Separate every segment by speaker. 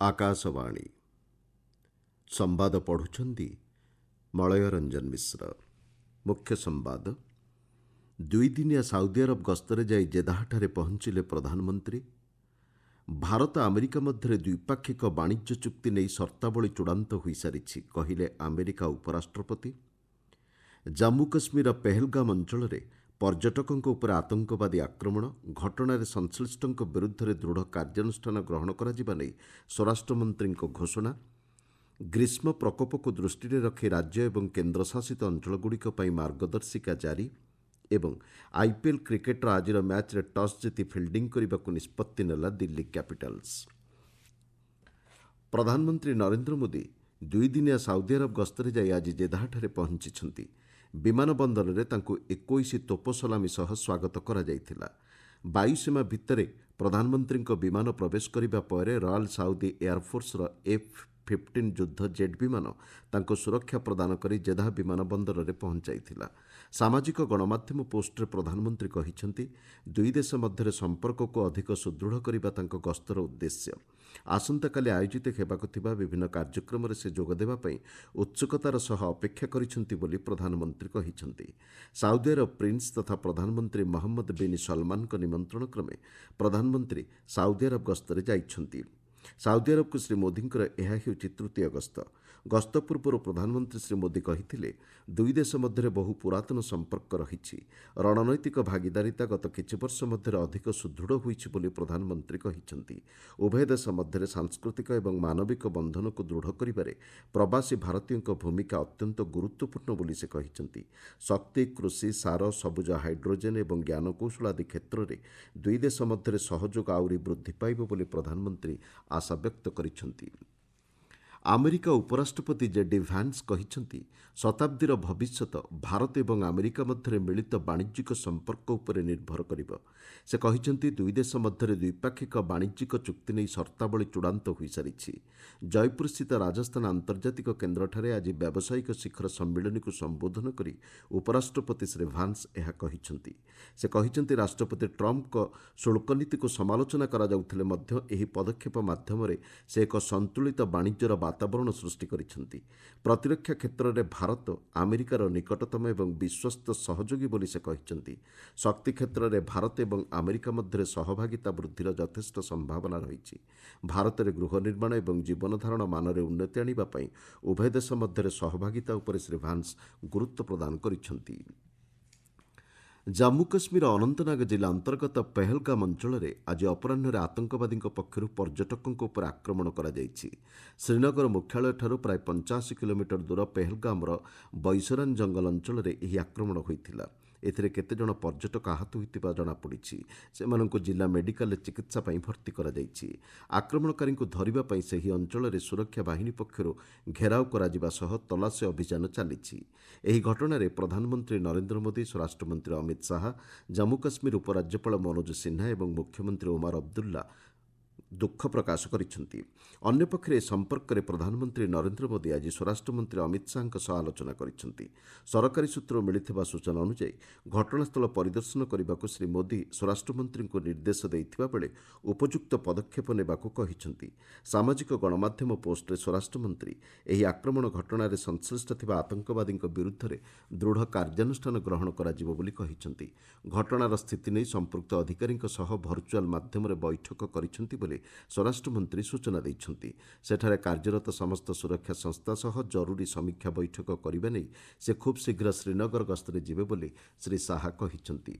Speaker 1: ଆକାଶବାଣୀ ସମ୍ବାଦ ପଢ଼ୁଛନ୍ତି ମଳୟ ରଞ୍ଜନ ମିଶ୍ର। ମୁଖ୍ୟ ସମ୍ବାଦ। ଦୁଇଦିନିଆ ସାଉଦି ଆରବ ଗସ୍ତରେ ଯାଇ ଜେଦାହଠାରେ ପହଞ୍ଚିଲେ ପ୍ରଧାନମନ୍ତ୍ରୀ। ଭାରତ ଆମେରିକା ମଧ୍ୟରେ ଦ୍ୱିପାକ୍ଷିକ ବାଣିଜ୍ୟ ଚୁକ୍ତି ନେଇ ସର୍ତ୍ତାବଳୀ ଚୂଡ଼ାନ୍ତ ହୋଇସାରିଛି କହିଲେ ଆମେରିକା ଉପରାଷ୍ଟ୍ରପତି। ଜାମ୍ମୁ କାଶ୍ମୀରର ପେହେଲଗାମ ଅଞ୍ଚଳରେ ପର୍ଯ୍ୟଟକଙ୍କ ଉପରେ ଆତଙ୍କବାଦୀ ଆକ୍ରମଣ ଘଟଣାରେ ସଂଶ୍ଳିଷ୍ଟଙ୍କ ବିରୁଦ୍ଧରେ ଦୃଢ଼ କାର୍ଯ୍ୟାନୁଷ୍ଠାନ ଗ୍ରହଣ କରାଯିବା ନେଇ ସ୍ୱରାଷ୍ଟ୍ରମନ୍ତ୍ରୀଙ୍କ ଘୋଷଣା। ଗ୍ରୀଷ୍ମ ପ୍ରକୋପକୁ ଦୃଷ୍ଟିରେ ରଖି ରାଜ୍ୟ ଏବଂ କେନ୍ଦ୍ରଶାସିତ ଅଞ୍ଚଳଗୁଡ଼ିକ ପାଇଁ ମାର୍ଗଦର୍ଶିକା ଜାରି ଏବଂ ଆଇପିଏଲ୍ କ୍ରିକେଟର ଆଜିର ମ୍ୟାଚ୍ରେ ଟସ୍ ଜିତି ଫିଲ୍ଡିଂ କରିବାକୁ ନିଷ୍ପତ୍ତି ନେଲା ଦିଲ୍ଲୀ କ୍ୟାପିଟାଲ୍ସ। ପ୍ରଧାନମନ୍ତ୍ରୀ ନରେନ୍ଦ୍ର ମୋଦି ଦୁଇଦିନିଆ ସାଉଦି ଆରବ ଗସ୍ତରେ ଯାଇ ଆଜି ଜେଦାହଠାରେ ପହଞ୍ଚିଛନ୍ତି। ବିମାନ ବନ୍ଦରରେ ତାଙ୍କୁ 21 ତୋପ ସଲାମି ସହ ସ୍ୱାଗତ କରାଯାଇଥିଲା। ବାୟୁସୀମା ଭିତରେ ପ୍ରଧାନମନ୍ତ୍ରୀଙ୍କ ବିମାନ ପ୍ରବେଶ କରିବା ପରେ ରୟାଲ ସାଉଦି ଏୟାରଫୋର୍ସର F-15 ଯୁଦ୍ଧ ଜେଟ୍ ବିମାନ ତାଙ୍କୁ ସୁରକ୍ଷା ପ୍ରଦାନ କରି ଜେଦାହ ବିମାନ ବନ୍ଦରରେ ପହଞ୍ଚାଇଥିଲା। ସାମାଜିକ ଗଣମାଧ୍ୟମ ପୋଷ୍ଟରେ ପ୍ରଧାନମନ୍ତ୍ରୀ କହିଛନ୍ତି, ଦୁଇ ଦେଶ ମଧ୍ୟରେ ସମ୍ପର୍କକୁ ଅଧିକ ସୁଦୃଢ଼ କରିବା ତାଙ୍କ ଗସ୍ତର ଉଦ୍ଦେଶ୍ୟ। ଆସନ୍ତାକାଲି ଆୟୋଜିତ ହେବାକୁ ଥିବା ବିଭିନ୍ନ କାର୍ଯ୍ୟକ୍ରମରେ ସେ ଯୋଗଦେବା ପାଇଁ ଉତ୍ସୁକତାର ସହ ଅପେକ୍ଷା କରିଛନ୍ତି ବୋଲି ପ୍ରଧାନମନ୍ତ୍ରୀ କହିଛନ୍ତି। ସାଉଦି ଆରବ ପ୍ରିନ୍ସ ତଥା ପ୍ରଧାନମନ୍ତ୍ରୀ ମହମ୍ମଦ ବିନ୍ ସଲମାନଙ୍କ ନିମନ୍ତ୍ରଣ କ୍ରମେ ପ୍ରଧାନମନ୍ତ୍ରୀ ସାଉଦି ଆରବ ଗସ୍ତରେ ଯାଇଛନ୍ତି। ସାଉଦି ଆରବକୁ ଶ୍ରୀ ମୋଦିଙ୍କର ଏହା ହେଉଛି ତୃତୀୟ ଗସ୍ତ। ଗସ୍ତ ପୂର୍ବରୁ ପ୍ରଧାନମନ୍ତ୍ରୀ ଶ୍ରୀ ମୋଦି କହିଥିଲେ, ଦୁଇ ଦେଶ ମଧ୍ୟରେ ବହୁ ପୁରାତନ ସମ୍ପର୍କ ରହିଛି। ରଣନୈତିକ ଭାଗିଦାରିତା ଗତ କିଛି ବର୍ଷ ମଧ୍ୟରେ ଅଧିକ ସୁଦୃଢ଼ ହୋଇଛି ବୋଲି ପ୍ରଧାନମନ୍ତ୍ରୀ କହିଛନ୍ତି। ଉଭୟ ଦେଶ ମଧ୍ୟରେ ସାଂସ୍କୃତିକ ଏବଂ ମାନବିକ ବନ୍ଧନକୁ ଦୃଢ଼ କରିବାରେ ପ୍ରବାସୀ ଭାରତୀୟଙ୍କ ଭୂମିକା ଅତ୍ୟନ୍ତ ଗୁରୁତ୍ୱପୂର୍ଣ୍ଣ ବୋଲି ସେ କହିଛନ୍ତି। ଶକ୍ତି, କୃଷି, ସାର, ସବୁଜ ହାଇଡ୍ରୋଜେନ୍ ଏବଂ ଜ୍ଞାନକୌଶଳ ଆଦି କ୍ଷେତ୍ରରେ ଦୁଇ ଦେଶ ମଧ୍ୟରେ ସହଯୋଗ ଆହୁରି ବୃଦ୍ଧି ପାଇବ ବୋଲି ପ୍ରଧାନମନ୍ତ୍ରୀ ଆଶାବ୍ୟକ୍ତ କରିଛନ୍ତି। ଆମେରିକା ଉପରାଷ୍ଟ୍ରପତି ଜେଡି ଭ୍ୟାନ୍ସ କହିଛନ୍ତି, ଶତାବ୍ଦୀର ଭବିଷ୍ୟତ ଭାରତ ଏବଂ ଆମେରିକା ମଧ୍ୟରେ ମିଳିତ ବାଣିଜ୍ୟିକ ସମ୍ପର୍କ ଉପରେ ନିର୍ଭର କରିବ। ସେ କହିଛନ୍ତି, ଦୁଇ ଦେଶ ମଧ୍ୟରେ ଦ୍ୱିପାକ୍ଷିକ ବାଣିଜ୍ୟିକ ଚୁକ୍ତି ନେଇ ସର୍ତ୍ତାବଳୀ ଚୂଡ଼ାନ୍ତ ହୋଇସାରିଛି। ଜୟପୁରସ୍ଥିତ ରାଜସ୍ଥାନ ଆନ୍ତର୍ଜାତିକ କେନ୍ଦ୍ରଠାରେ ଆଜି ବ୍ୟବସାୟିକ ଶିଖର ସମ୍ମିଳନୀକୁ ସମ୍ବୋଧନ କରି ଉପରାଷ୍ଟ୍ରପତି ଶ୍ରୀ ଭ୍ୟାନ୍ସ ଏହା କହିଛନ୍ତି। ସେ କହିଛନ୍ତି, ରାଷ୍ଟ୍ରପତି ଟ୍ରମ୍ପଙ୍କ ଶୁଳ୍କ ନୀତିକୁ ସମାଲୋଚନା କରାଯାଉଥିଲେ ମଧ୍ୟ ଏହି ପଦକ୍ଷେପ ମାଧ୍ୟମରେ ସେ ଏକ ସନ୍ତୁଳିତ ବାଣିଜ୍ୟର ବାତାବରଣ ସୃଷ୍ଟି କରିଛନ୍ତି। ପ୍ରତିରକ୍ଷା କ୍ଷେତ୍ରରେ ଭାରତ ଆମେରିକାର ନିକଟତମ ଏବଂ ବିଶ୍ୱସ୍ତ ସହଯୋଗୀ ବୋଲି ସେ କହିଛନ୍ତି। ଶକ୍ତି କ୍ଷେତ୍ରରେ ଭାରତ ଏବଂ ଆମେରିକା ମଧ୍ୟରେ ସହଭାଗିତା ବୃଦ୍ଧିର ଯଥେଷ୍ଟ ସମ୍ଭାବନା ରହିଛି। ଭାରତରେ ଗୃହ ନିର୍ମାଣ ଏବଂ ଜୀବନଧାରଣ ମାନରେ ଉନ୍ନତି ଆଣିବା ପାଇଁ ଉଭୟ ଦେଶ ମଧ୍ୟରେ ସହଭାଗିତା ଉପରେ ଶ୍ରୀ ଭ୍ୟାନ୍ସ ଗୁରୁତ୍ୱ ପ୍ରଦାନ କରିଛନ୍ତି। ଜାମ୍ମୁ କାଶ୍ମୀର ଅନନ୍ତନାଗ ଜିଲ୍ଲା ଅନ୍ତର୍ଗତ ପେହେଲଗାମ ଅଞ୍ଚଳରେ ଆଜି ଅପରାହ୍ନରେ ଆତଙ୍କବାଦୀଙ୍କ ପକ୍ଷରୁ ପର୍ଯ୍ୟଟକଙ୍କ ଉପରେ ଆକ୍ରମଣ କରାଯାଇଛି। ଶ୍ରୀନଗର ମୁଖ୍ୟାଳୟଠାରୁ ପ୍ରାୟ 85 କିଲୋମିଟର ଦୂର ପେହେଲଗାମର ବୈସରାନ ଜଙ୍ଗଲ ଅଞ୍ଚଳରେ ଏହି ଆକ୍ରମଣ ହୋଇଥିଲା। ଏଥିରେ କେତେଜଣ ପର୍ଯ୍ୟଟକ ଆହତ ହୋଇଥିବା ଜଣାପଡ଼ିଛି। ସେମାନଙ୍କୁ ଜିଲ୍ଲା ମେଡିକାଲରେ ଚିକିତ୍ସା ପାଇଁ ଭର୍ତ୍ତି କରାଯାଇଛି। ଆକ୍ରମଣକାରୀଙ୍କୁ ଧରିବା ପାଇଁ ସେହି ଅଞ୍ଚଳରେ ସୁରକ୍ଷା ବାହିନୀ ପକ୍ଷରୁ ଘେରାଉ କରାଯିବା ସହ ତଲାସୀ ଅଭିଯାନ ଚାଲିଛି। ଏହି ଘଟଣାରେ ପ୍ରଧାନମନ୍ତ୍ରୀ ନରେନ୍ଦ୍ର ମୋଦି, ସ୍ୱରାଷ୍ଟ୍ରମନ୍ତ୍ରୀ ଅମିତ ଶାହା, ଜାମ୍ମୁ କାଶ୍ମୀର ଉପରାଜ୍ୟପାଳ ମନୋଜ ସିହ୍ନା ଏବଂ ମୁଖ୍ୟମନ୍ତ୍ରୀ ଓମାର ଅବଦୁଲ୍ଲା ଦୁଃଖ ପ୍ରକାଶ କରିଛନ୍ତି। ଅନ୍ୟପକ୍ଷରେ ଏ ସମ୍ପର୍କରେ ପ୍ରଧାନମନ୍ତ୍ରୀ ନରେନ୍ଦ୍ର ମୋଦି ଆଜି ସ୍ୱରାଷ୍ଟ୍ରମନ୍ତ୍ରୀ ଅମିତ ଶାହାଙ୍କ ସହ ଆଲୋଚନା କରିଛନ୍ତି। ସରକାରୀ ସୂତ୍ରରୁ ମିଳିଥିବା ସୂଚନା ଅନୁଯାୟୀ ଘଟଣାସ୍ଥଳ ପରିଦର୍ଶନ କରିବାକୁ ଶ୍ରୀ ମୋଦି ସ୍ୱରାଷ୍ଟ୍ରମନ୍ତ୍ରୀଙ୍କୁ ନିର୍ଦ୍ଦେଶ ଦେଇଥିବା ବେଳେ ଉପଯୁକ୍ତ ପଦକ୍ଷେପ ନେବାକୁ କହିଛନ୍ତି। ସାମାଜିକ ଗଣମାଧ୍ୟମ ପୋଷ୍ଟରେ ସ୍ୱରାଷ୍ଟ୍ରମନ୍ତ୍ରୀ ଏହି ଆକ୍ରମଣ ଘଟଣାରେ ସଂଶ୍ଳିଷ୍ଟ ଥିବା ଆତଙ୍କବାଦୀଙ୍କ ବିରୁଦ୍ଧରେ ଦୃଢ଼ କାର୍ଯ୍ୟାନୁଷ୍ଠାନ ଗ୍ରହଣ କରାଯିବ ବୋଲି କହିଛନ୍ତି। ଘଟଣାର ସ୍ଥିତି ନେଇ ସମ୍ପୃକ୍ତ ଅଧିକାରୀଙ୍କ ସହ ଭର୍ଚୁଆଲ ମାଧ୍ୟମରେ ବୈଠକ କରିଛନ୍ତି ବୋଲି ସ୍ୱରାଷ୍ଟ୍ରମନ୍ତ୍ରୀ ସୂଚନା ଦେଇଛନ୍ତି। ସେଠାରେ କାର୍ଯ୍ୟରତ ସମସ୍ତ ସୁରକ୍ଷା ସଂସ୍ଥା ସହ ଜରୁରୀ ସମୀକ୍ଷା ବୈଠକ କରିବା ନେଇ ସେ ଖୁବ୍ ଶୀଘ୍ର ଶ୍ରୀନଗର ଗସ୍ତରେ ଯିବେ ବୋଲି ଶ୍ରୀ ଶାହା କହିଛନ୍ତି।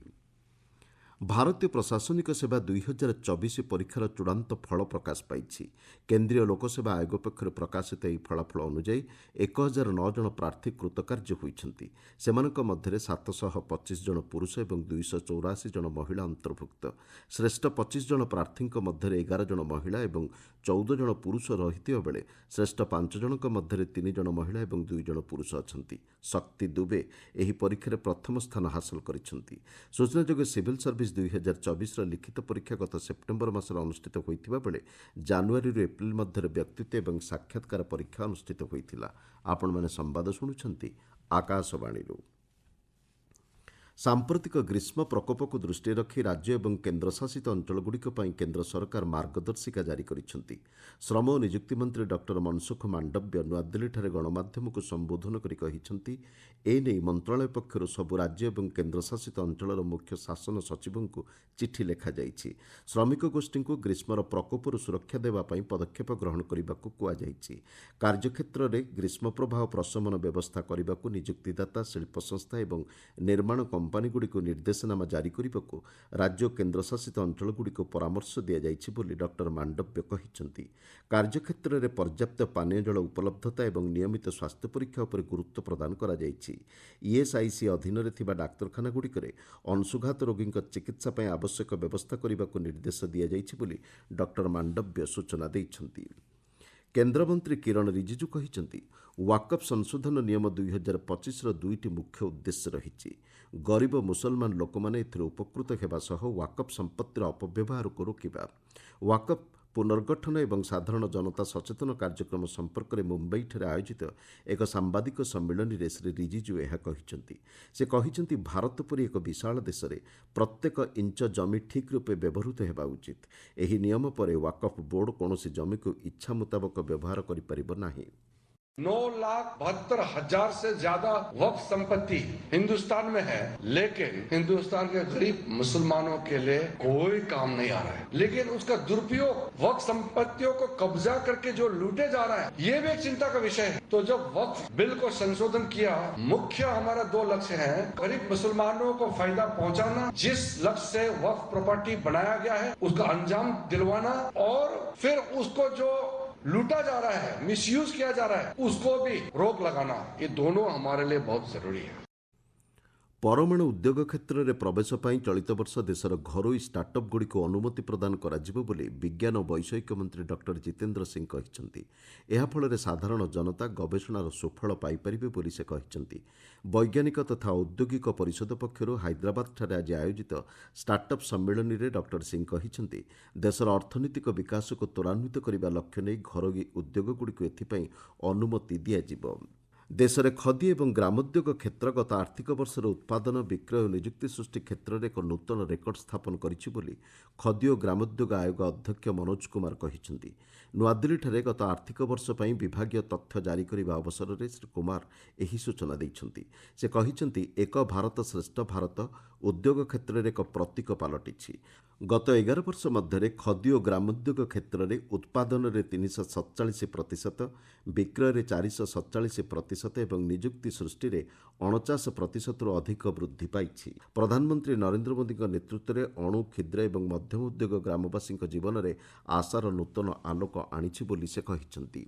Speaker 1: ଭାରତୀୟ ପ୍ରଶାସନିକ ସେବା 2024 ପରୀକ୍ଷାର ଚୂଡ଼ାନ୍ତ ଫଳ ପ୍ରକାଶ ପାଇଛି। କେନ୍ଦ୍ରୀୟ ଲୋକସେବା ଆୟୋଗ ପକ୍ଷରୁ ପ୍ରକାଶିତ ଏହି ଫଳାଫଳ ଅନୁଯାୟୀ 1009 ଜଣ ପ୍ରାର୍ଥୀ କୃତକାର୍ଯ୍ୟ ହୋଇଛନ୍ତି। ସେମାନଙ୍କ ମଧ୍ୟରେ 725 ଜଣ ପୁରୁଷ ଏବଂ 284 ଜଣ ମହିଳା ଅନ୍ତର୍ଭୁକ୍ତ। ଶ୍ରେଷ୍ଠ 25 ଜଣ ପ୍ରାର୍ଥୀଙ୍କ ମଧ୍ୟରେ 11 ଜଣ ମହିଳା ଏବଂ 14 ଜଣ ପୁରୁଷ ରହିଥିବା ବେଳେ ଶ୍ରେଷ୍ଠ 5 ଜଣଙ୍କ ମଧ୍ୟରେ 3 ଜଣ ମହିଳା ଏବଂ 2 ଜଣ ପୁରୁଷ ଅଛନ୍ତି। ଶକ୍ତି ଦୁବେ ଏହି ପରୀକ୍ଷାରେ ପ୍ରଥମ ସ୍ଥାନ ହାସଲ କରିଛନ୍ତି। ସୂଚନାଯୋଗ୍ୟ ସିଭିଲ୍ ସର୍ଭିସ୍ 2024ର ଲିଖିତ ପରୀକ୍ଷା ଗତ ସେପ୍ଟେମ୍ବର ମାସରେ ଅନୁଷ୍ଠିତ ହୋଇଥିବା ବେଳେ ଜାନୁଆରୀରୁ ଏପ୍ରିଲ ମଧ୍ୟରେ ବ୍ୟକ୍ତିତ୍ୱ ଏବଂ ସାକ୍ଷାତକାର ପରୀକ୍ଷା ଅନୁଷ୍ଠିତ ହୋଇଥିଲା। ଆପଣମାନେ ସମ୍ବାଦ ଶୁଣୁଛନ୍ତି ଆକାଶବାଣୀରୁ। ସାମ୍ପ୍ରତିକ ଗ୍ରୀଷ୍ମ ପ୍ରକୋପକୁ ଦୃଷ୍ଟିରେ ରଖି ରାଜ୍ୟ ଏବଂ କେନ୍ଦ୍ରଶାସିତ ଅଞ୍ଚଳଗୁଡ଼ିକ ପାଇଁ କେନ୍ଦ୍ର ସରକାର ମାର୍ଗଦର୍ଶିକା ଜାରି କରିଛନ୍ତି। ଶ୍ରମ ଓ ନିଯୁକ୍ତି ମନ୍ତ୍ରୀ ଡକ୍ଟର ମନସୁଖ ମାଣ୍ଡବ୍ୟ ନୂଆଦିଲ୍ଲୀଠାରେ ଗଣମାଧ୍ୟମକୁ ସମ୍ବୋଧନ କରି କହିଛନ୍ତି, ଏ ନେଇ ମନ୍ତ୍ରଣାଳୟ ପକ୍ଷରୁ ସବୁ ରାଜ୍ୟ ଏବଂ କେନ୍ଦ୍ରଶାସିତ ଅଞ୍ଚଳର ମୁଖ୍ୟ ଶାସନ ସଚିବଙ୍କୁ ଚିଠି ଲେଖାଯାଇଛି। ଶ୍ରମିକ ଗୋଷ୍ଠୀଙ୍କୁ ଗ୍ରୀଷ୍ମର ପ୍ରକୋପରୁ ସୁରକ୍ଷା ଦେବା ପାଇଁ ପଦକ୍ଷେପ ଗ୍ରହଣ କରିବାକୁ କୁହାଯାଇଛି। କାର୍ଯ୍ୟକ୍ଷେତ୍ରରେ ଗ୍ରୀଷ୍ମ ପ୍ରବାହ ପ୍ରଶମନ ବ୍ୟବସ୍ଥା କରିବାକୁ ନିଯୁକ୍ତିଦାତା, ଶିଳ୍ପ ସଂସ୍ଥା ଏବଂ ନିର୍ମାଣ କମ୍ପାନୀଗୁଡ଼ିକୁ ନିର୍ଦ୍ଦେଶନାମା ଜାରି କରିବାକୁ ରାଜ୍ୟ ଓ କେନ୍ଦ୍ରଶାସିତ ଅଞ୍ଚଳଗୁଡ଼ିକୁ ପରାମର୍ଶ ଦିଆଯାଇଛି ବୋଲି ଡକ୍ଟର ମାଣ୍ଡବ୍ୟ କହିଛନ୍ତି। କାର୍ଯ୍ୟକ୍ଷେତ୍ରରେ ପର୍ଯ୍ୟାପ୍ତ ପାନୀୟ ଜଳ ଉପଲବ୍ଧତା ଏବଂ ନିୟମିତ ସ୍ୱାସ୍ଥ୍ୟ ପରୀକ୍ଷା ଉପରେ ଗୁରୁତ୍ୱ ପ୍ରଦାନ କରାଯାଇଛି। ଇଏସ୍ଆଇସି ଅଧୀନରେ ଥିବା ଡାକ୍ତରଖାନାଗୁଡ଼ିକରେ ଅଂଶୁଘାତ ରୋଗୀଙ୍କ ଚିକିତ୍ସା ପାଇଁ ଆବଶ୍ୟକ ବ୍ୟବସ୍ଥା କରିବାକୁ ନିର୍ଦ୍ଦେଶ ଦିଆଯାଇଛି ବୋଲି ଡକ୍ଟର ମାଣ୍ଡବ୍ୟ ସୂଚନା ଦେଇଛନ୍ତି। କେନ୍ଦ୍ରମନ୍ତ୍ରୀ କିରଣ ରିଜିଜୁ କହିଛନ୍ତି, ୱାକଫ୍ ସଂଶୋଧନ ନିୟମ 2025ର ଦୁଇଟି ମୁଖ୍ୟ ଉଦ୍ଦେଶ୍ୟ ରହିଛି। ଗରିବ ମୁସଲମାନ ଲୋକମାନେ ଏଥିରୁ ଉପକୃତ ହେବା ସହ ୱାକଫ୍ ସମ୍ପତ୍ତିର ଅପବ୍ୟବହାରକୁ ରୋକିବା। ୱାକଫ୍ ପୁନର୍ଗଠନ ଏବଂ ସାଧାରଣ ଜନତା ସଚେତନ କାର୍ଯ୍ୟକ୍ରମ ସମ୍ପର୍କରେ ମୁମ୍ବାଇଠାରେ ଆୟୋଜିତ ଏକ ସାମ୍ବାଦିକ ସମ୍ମିଳନୀରେ ଶ୍ରୀ ରିଜିଜୁ ଏହା କହିଛନ୍ତି। ସେ କହିଛନ୍ତି, ଭାରତ ପରି ଏକ ବିଶାଳ ଦେଶରେ ପ୍ରତ୍ୟେକ ଇଞ୍ଚ ଜମି ଠିକ୍ ରୂପେ ବ୍ୟବହୃତ ହେବା ଉଚିତ। ଏହି ନିୟମ ପରେ ୱାକଫ୍ ବୋର୍ଡ କୌଣସି ଜମିକୁ ଇଚ୍ଛା ମୁତାବକ ବ୍ୟବହାର କରିପାରିବ ନାହିଁ।
Speaker 2: 9,72,000 से ज्यादा वक्फ संपत्ति हिंदुस्तान में है, लेकिन हिंदुस्तान के गरीब मुसलमानों के लिए कोई काम नहीं आ रहा है। लेकिन उसका दुरुपयोग वक्फ संपत्तियों को कब्जा करके जो लूटे जा रहा है, ये भी एक चिंता का विषय है। तो जब वक्फ बिल को संशोधन किया, मुख्य हमारा 2 लक्ष्य हैं। गरीब मुसलमानों को फायदा पहुंचाना, जिस लक्ष्य से वक्फ प्रॉपर्टी बनाया गया है उसका अंजाम दिलवाना, और फिर उसको जो लूटा जा रहा है, मिसयूज किया जा रहा है, उसको भी रोक लगाना। ये दोनों हमारे लिए बहुत जरूरी है।
Speaker 1: ପରମାଣୁ ଉଦ୍ୟୋଗ କ୍ଷେତ୍ରରେ ପ୍ରବେଶ ପାଇଁ ଚଳିତ ବର୍ଷ ଦେଶର ଘରୋଇ ଷ୍ଟାର୍ଟଅପ୍ଗୁଡ଼ିକୁ ଅନୁମତି ପ୍ରଦାନ କରାଯିବ ବୋଲି ବିଜ୍ଞାନ ଓ ବୈଷୟିକ ମନ୍ତ୍ରୀ ଡକ୍ଟର ଜିତେନ୍ଦ୍ର ସିଂ କହିଛନ୍ତି। ଏହାଫଳରେ ସାଧାରଣ ଜନତା ଗବେଷଣାର ସୁଫଳ ପାଇପାରିବେ ବୋଲି ସେ କହିଛନ୍ତି। ବୈଜ୍ଞାନିକ ତଥା ଔଦ୍ୟୋଗିକ ପରିଷଦ ପକ୍ଷରୁ ହାଇଦ୍ରାବାଦଠାରେ ଆଜି ଆୟୋଜିତ ଷ୍ଟାର୍ଟଅପ୍ ସମ୍ମିଳନୀରେ ଡକ୍ଟର ସିଂ କହିଛନ୍ତି, ଦେଶର ଅର୍ଥନୈତିକ ବିକାଶକୁ ତ୍ୱରାନ୍ୱିତ କରିବା ଲକ୍ଷ୍ୟ ନେଇ ଘରୋଇ ଉଦ୍ୟୋଗଗୁଡ଼ିକୁ ଏଥିପାଇଁ ଅନୁମତି ଦିଆଯିବ। ଦେଶରେ ଖଦି ଏବଂ ଗ୍ରାମୋଦ୍ୟୋଗ କ୍ଷେତ୍ର ଗତ ଆର୍ଥିକ ବର୍ଷର ଉତ୍ପାଦନ, ବିକ୍ରୟ ଓ ନିଯୁକ୍ତି ସୃଷ୍ଟି କ୍ଷେତ୍ରରେ ଏକ ନୂତନ ରେକର୍ଡ ସ୍ଥାପନ କରିଛି ବୋଲି ଖଦି ଓ ଗ୍ରାମୋଦ୍ୟୋଗ ଆୟୋଗ ଅଧ୍ୟକ୍ଷ ମନୋଜ କୁମାର କହିଛନ୍ତି। ନୂଆଦିଲ୍ଲୀଠାରେ ଗତ ଆର୍ଥିକ ବର୍ଷ ପାଇଁ ବିଭାଗୀୟ ତଥ୍ୟ ଜାରି କରିବା ଅବସରରେ ଶ୍ରୀ କୁମାର ଏହି ସୂଚନା ଦେଇଛନ୍ତି। ସେ କହିଛନ୍ତି, ଏକ ଭାରତ ଶ୍ରେଷ୍ଠ ଭାରତ ଉଦ୍ୟୋଗ କ୍ଷେତ୍ରରେ ଏକ ପ୍ରତୀକ ପାଲଟିଛି। ଗତ 11 ବର୍ଷ ମଧ୍ୟରେ ଖଦି ଓ ଗ୍ରାମୋଦ୍ୟୋଗ କ୍ଷେତ୍ରରେ ଉତ୍ପାଦନରେ 347%, ବିକ୍ରୟରେ 447% ଏବଂ ନିଯୁକ୍ତି ସୃଷ୍ଟିରେ 49%ରୁ ଅଧିକ ବୃଦ୍ଧି ପାଇଛି। ପ୍ରଧାନମନ୍ତ୍ରୀ ନରେନ୍ଦ୍ର ମୋଦିଙ୍କ ନେତୃତ୍ୱରେ ଅଣୁ, କ୍ଷୁଦ୍ର ଏବଂ ମଧ୍ୟମ ଉଦ୍ୟୋଗ ଗ୍ରାମବାସୀଙ୍କ ଜୀବନରେ ଆଶାର ନୂତନ ଆଲୋକ ଆଣିଛି ବୋଲି ସେ କହିଛନ୍ତି।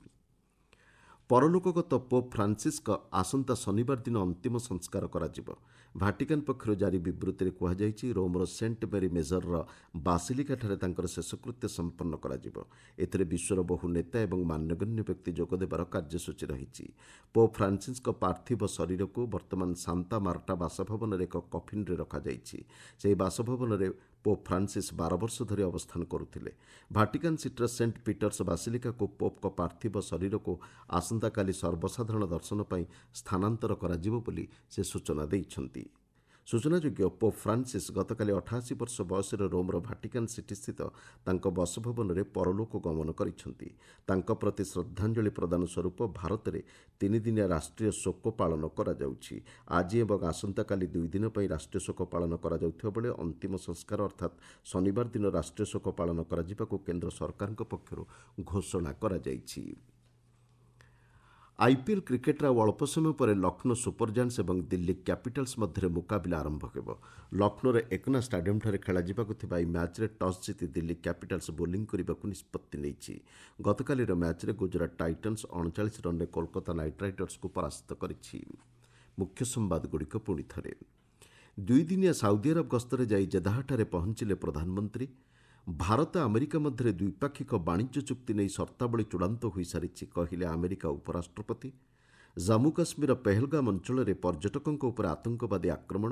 Speaker 1: ପରଲୋକଗତ ପୋପ୍ ଫ୍ରାନ୍ସିସ୍ଙ୍କ ଆସନ୍ତା ଶନିବାର ଦିନ ଅନ୍ତିମ ସଂସ୍କାର କରାଯିବ। ଭାଟିକାନ୍ ପକ୍ଷରୁ ଜାରି ବିବୃତ୍ତିରେ କୁହାଯାଇଛି, ରୋମ୍ର ସେଣ୍ଟ ମେରି ମେଜରର ବାସିଲିକାଠାରେ ତାଙ୍କର ଶେଷକୃତ୍ୟ ସମ୍ପନ୍ନ କରାଯିବ। ଏଥିରେ ବିଶ୍ୱର ବହୁ ନେତା ଏବଂ ମାନ୍ୟଗଣ୍ୟ ବ୍ୟକ୍ତି ଯୋଗଦେବାର କାର୍ଯ୍ୟସୂଚୀ ରହିଛି। ପୋପ୍ ଫ୍ରାନ୍ସିସ୍ଙ୍କ ପାର୍ଥିବ ଶରୀରକୁ ବର୍ତ୍ତମାନ ସାନ୍ତା ମାର୍ଟା ବାସଭବନରେ ଏକ କଫିନ୍ରେ ରଖାଯାଇଛି। ସେହି ବାସଭବନରେ ପୋପ୍ ଫ୍ରାନ୍ସିସ୍ 12 ବର୍ଷ ଧରି ଅବସ୍ଥାନ କରୁଥିଲେ। ଭାଟିକାନ୍ ସିଟିର ସେଣ୍ଟ ପିଟର୍ସ ବାସିଲିକାକୁ ପୋପ୍ଙ୍କ ପାର୍ଥିବ ଶରୀରକୁ ଆସନ୍ତାକାଲି ସର୍ବସାଧାରଣ ଦର୍ଶନ ପାଇଁ ସ୍ଥାନାନ୍ତର କରାଯିବ ବୋଲି ସେ ସୂଚନା ଦେଇଛନ୍ତି। ସୂଚନାଯୋଗ୍ୟ, ପୋପ୍ ଫ୍ରାନ୍ସିସ୍ ଗତକାଲି 88 ବର୍ଷ ବୟସରେ ରୋମ୍ର ଭାଟିକାନ୍ ସିଟିସ୍ଥିତ ତାଙ୍କ ବାସଭବନରେ ପରଲୋକ ଗମନ କରିଛନ୍ତି। ତାଙ୍କ ପ୍ରତି ଶ୍ରଦ୍ଧାଞ୍ଜଳି ପ୍ରଦାନ ସ୍ୱରୂପ ଭାରତରେ 3 ଦିନିଆ ରାଷ୍ଟ୍ରୀୟ ଶୋକ ପାଳନ କରାଯାଉଛି। ଆଜି ଏବଂ ଆସନ୍ତାକାଲି 2 ଦିନ ପାଇଁ ରାଷ୍ଟ୍ରୀୟ ଶୋକ ପାଳନ କରାଯାଉଥିବା ବେଳେ ଅନ୍ତିମ ସଂସ୍କାର ଅର୍ଥାତ୍ ଶନିବାର ଦିନ ରାଷ୍ଟ୍ରୀୟ ଶୋକ ପାଳନ କରାଯିବାକୁ କେନ୍ଦ୍ର ସରକାରଙ୍କ ପକ୍ଷରୁ ଘୋଷଣା କରାଯାଇଛି। ଆଇପିଏଲ୍ କ୍ରିକେଟରେ ଆଉ ଅଳ୍ପ ସମୟ ପରେ ଲକ୍ଷ୍ନୌ ସୁପର ଜାୟାଣ୍ଟସ୍ ଏବଂ ଦିଲ୍ଲୀ କ୍ୟାପିଟାଲ୍ସ ମଧ୍ୟରେ ମୁକାବିଲା ଆରମ୍ଭ ହେବ। ଲକ୍ଷ୍ନୌର ଏକନା ଷ୍ଟାଡିୟମ୍ଠାରେ ଖେଳାଯିବାକୁ ଥିବା ଏହି ମ୍ୟାଚ୍ରେ ଟସ୍ ଜିତି ଦିଲ୍ଲୀ କ୍ୟାପିଟାଲ୍ସ ବୋଲିଂ କରିବାକୁ ନିଷ୍ପତ୍ତି ନେଇଛି। ଗତକାଲିର ମ୍ୟାଚ୍ରେ ଗୁଜରାଟ ଟାଇଟନ୍ସ 39 ରନ୍ରେ କୋଲକାତା ନାଇଟ୍ ରାଇଡର୍ସକୁ ପରାସ୍ତ କରିଛି। ମୁଖ୍ୟ ସମ୍ବାଦଗୁଡ଼ିକ ପୁଣି ଥରେ। 2 ଦିନିଆ ସାଉଦି ଆରବ ଗସ୍ତରେ ଯାଇ ଜେଦାହଠାରେ ପହଞ୍ଚିଲେ ପ୍ରଧାନମନ୍ତ୍ରୀ। ଭାରତ ଆମେରିକା ମଧ୍ୟରେ ଦ୍ୱିପାକ୍ଷିକ ବାଣିଜ୍ୟ ଚୁକ୍ତି ନେଇ ସର୍ତ୍ତାବଳୀ ଚୂଡ଼ାନ୍ତ ହୋଇସାରିଛି, କହିଲେ ଆମେରିକା ଉପରାଷ୍ଟ୍ରପତି। ଜାମ୍ମୁ କାଶ୍ମୀରର ପେହେଲଗାମ ଅଞ୍ଚଳରେ ପର୍ଯ୍ୟଟକଙ୍କ ଉପରେ ଆତଙ୍କବାଦୀ ଆକ୍ରମଣ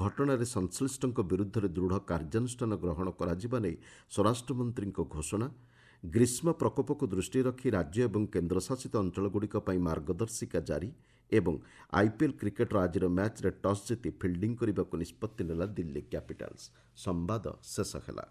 Speaker 1: ଘଟଣାରେ ସଂଶ୍ଳିଷ୍ଟଙ୍କ ବିରୁଦ୍ଧରେ ଦୃଢ଼ କାର୍ଯ୍ୟାନୁଷ୍ଠାନ ଗ୍ରହଣ କରାଯିବା ନେଇ ସ୍ୱରାଷ୍ଟ୍ରମନ୍ତ୍ରୀଙ୍କ ଘୋଷଣା। ଗ୍ରୀଷ୍ମ ପ୍ରକୋପକୁ ଦୃଷ୍ଟିରେ ରଖି ରାଜ୍ୟ ଏବଂ କେନ୍ଦ୍ରଶାସିତ ଅଞ୍ଚଳଗୁଡ଼ିକ ପାଇଁ ମାର୍ଗଦର୍ଶିକା ଜାରି। ଏବଂ ଆଇପିଏଲ୍ କ୍ରିକେଟର ଆଜିର ମ୍ୟାଚ୍ରେ ଟସ୍ ଜିତି ଫିଲ୍ଡିଂ କରିବାକୁ ନିଷ୍ପତ୍ତି ନେଲା ଦିଲ୍ଲୀ କ୍ୟାପିଟାଲ୍ସ। ସମ୍ବାଦ ଶେଷ ହେଲା।